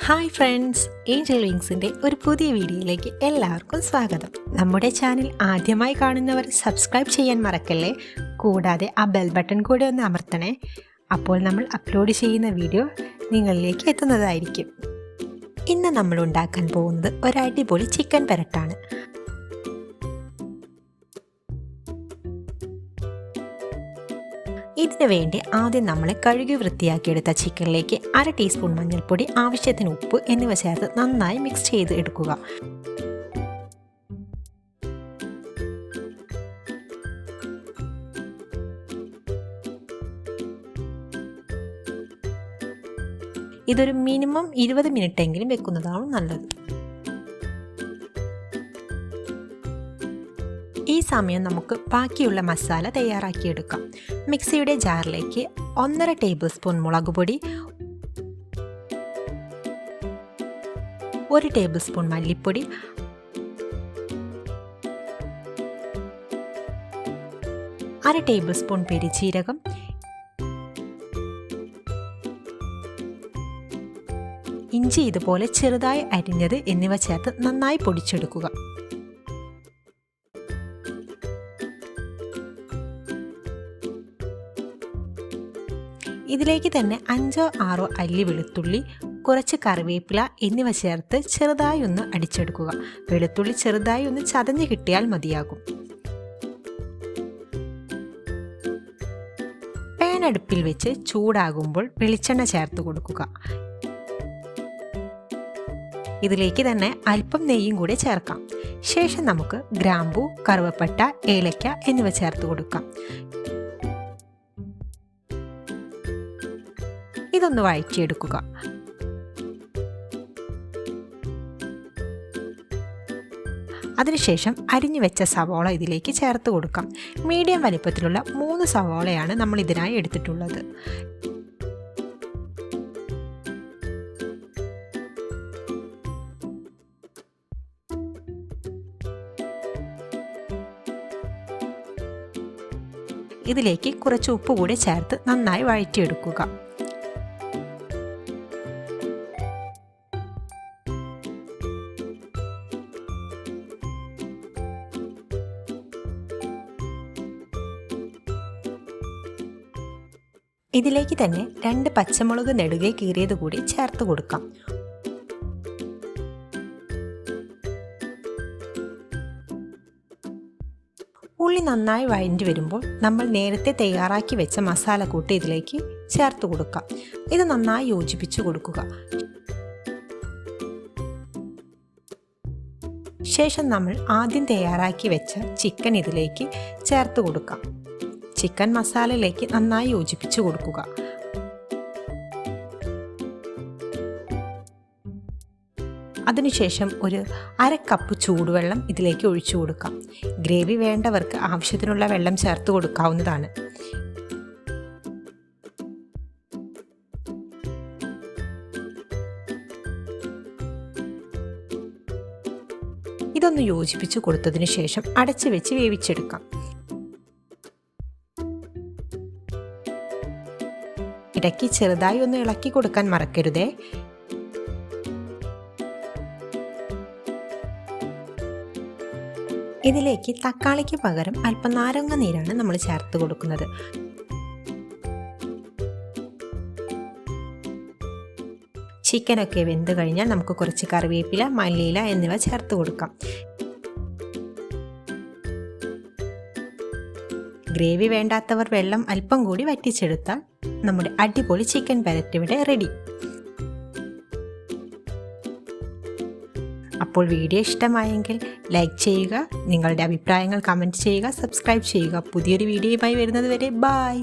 Hi friends, Angel വിങ്സിൻ്റെ ഒരു പുതിയ വീഡിയോയിലേക്ക് എല്ലാവർക്കും സ്വാഗതം. നമ്മുടെ ചാനൽ ആദ്യമായി കാണുന്നവർ സബ്സ്ക്രൈബ് ചെയ്യാൻ മറക്കല്ലേ. കൂടാതെ ആ ബെൽ ബട്ടൺ കൂടെ ഒന്ന് അമർത്തണേ. അപ്പോൾ നമ്മൾ അപ്ലോഡ് ചെയ്യുന്ന വീഡിയോ നിങ്ങളിലേക്ക് എത്തുന്നതായിരിക്കും. ഇന്ന് നമ്മൾ ഉണ്ടാക്കാൻ പോകുന്നത് ഒരു അടിപൊളി ചിക്കൻ പെരട്ടാണ്. ഇതിനു വേണ്ടി ആദ്യം നമ്മൾ കഴുകി വൃത്തിയാക്കിയെടുത്ത ചിക്കനിലേക്ക് 1/2 ടീസ്പൂൺ മഞ്ഞൾപ്പൊടി, ആവശ്യത്തിന് ഉപ്പ് എന്നിവ ചേർത്ത് നന്നായി മിക്സ് ചെയ്ത് എടുക്കുക. ഇതൊരു മിനിമം 20 മിനിറ്റ് എങ്കിലും വെക്കുന്നതാണ് നല്ലത്. ഈ സമയം നമുക്ക് ബാക്കിയുള്ള മസാല തയ്യാറാക്കിയെടുക്കാം. മിക്സിയുടെ ജാറിലേക്ക് 1.5 ടേബിൾ സ്പൂൺ മുളക് പൊടി, 1 ടേബിൾ സ്പൂൺ മല്ലിപ്പൊടി, 1/2 ടേബിൾ സ്പൂൺ പെരിഞ്ജീരകം, ഇഞ്ചി ഇതുപോലെ ചെറുതായി അരിഞ്ഞത് എന്നിവ ചേർത്ത് നന്നായി പൊടിച്ചെടുക്കുക. ഇതിലേക്ക് തന്നെ 5-6 അല്ലി വെളുത്തുള്ളി, കുറച്ച് കറിവേപ്പില എന്നിവ ചേർത്ത് ചെറുതായി ഒന്ന് അടിച്ചെടുക്കുക. വെളുത്തുള്ളി ചെറുതായി ഒന്ന് ചതഞ്ഞ് കിട്ടിയാൽ മതിയാകും. പാൻ അടുപ്പിൽ വെച്ച് ചൂടാകുമ്പോൾ വെളിച്ചെണ്ണ ചേർത്ത് കൊടുക്കുക. ഇതിലേക്ക് തന്നെ അല്പം നെയ്യും കൂടെ ചേർക്കാം. ശേഷം നമുക്ക് ഗ്രാമ്പൂ, കറുവപ്പട്ട, ഏലക്ക എന്നിവ ചേർത്ത് കൊടുക്കാം. ഇതൊന്ന് വഴറ്റിയെടുക്കുക. അതിനുശേഷം അരിഞ്ഞു വെച്ച സവാള ഇതിലേക്ക് ചേർത്ത് കൊടുക്കാം. മീഡിയം വലിപ്പത്തിലുള്ള 3 സവാളയാണ് നമ്മൾ ഇതിനായി എടുത്തിട്ടുള്ളത്. ഇതിലേക്ക് കുറച്ച് ഉപ്പ് കൂടി ചേർത്ത് നന്നായി വഴറ്റിയെടുക്കുക. ഇതിലേക്ക് തന്നെ 2 പച്ചമുളക് നെടുകെ കീറിയത് കൂടി ചേർത്ത് കൊടുക്കാം. ഉള്ളി നന്നായി വഴറ്റി വരുമ്പോൾ നമ്മൾ നേരത്തെ തയ്യാറാക്കി വെച്ച മസാലക്കൂട്ട് ഇതിലേക്ക് ചേർത്ത് കൊടുക്കാം. ഇത് നന്നായി യോജിപ്പിച്ച് കൊടുക്കുക. ശേഷം നമ്മൾ ആദ്യം തയ്യാറാക്കി വെച്ച ചിക്കൻ ഇതിലേക്ക് ചേർത്ത് കൊടുക്കാം. ചിക്കൻ മസാലയിലേക്ക് നന്നായി യോജിപ്പിച്ച് കൊടുക്കുക. അതിനുശേഷം ഒരു 1/2 കപ്പ് ചൂടുവെള്ളം ഇതിലേക്ക് ഒഴിച്ചു കൊടുക്കാം. ഗ്രേവി വേണ്ടവർക്ക് ആവശ്യത്തിനുള്ള വെള്ളം ചേർത്ത് കൊടുക്കാവുന്നതാണ്. ഇതൊന്ന് യോജിപ്പിച്ച് കൊടുത്തതിന് ശേഷം അടച്ചു വെച്ച് വേവിച്ചെടുക്കാം. ഇടയ്ക്ക് ചെറുതായി ഒന്ന് ഇളക്കി കൊടുക്കാൻ മറക്കരുതേ. ഇതിലേക്ക് തക്കാളിക്ക് പകരം അല്പം നാരങ്ങ നീരാണ് നമ്മൾ ചേർത്ത് കൊടുക്കുന്നത്. ചിക്കനൊക്കെ വെന്ത് കഴിഞ്ഞാൽ നമുക്ക് കുറച്ച് കറിവേപ്പില, മല്ലിയില എന്നിവ ചേർത്ത് കൊടുക്കാം. ഗ്രേവി വേണ്ടാത്തവർ വെള്ളം അല്പം കൂടി വറ്റിച്ചെടുത്താൽ നമ്മുടെ അടിപൊളി ചിക്കൻ പെരട്ട് ഇവിടെ റെഡി. അപ്പോൾ വീഡിയോ ഇഷ്ടമായെങ്കിൽ ലൈക്ക് ചെയ്യുക, നിങ്ങളുടെ അഭിപ്രായങ്ങൾ കമൻറ്റ് ചെയ്യുക, സബ്സ്ക്രൈബ് ചെയ്യുക. പുതിയൊരു വീഡിയോയുമായി വരുന്നത് വരെ ബൈ.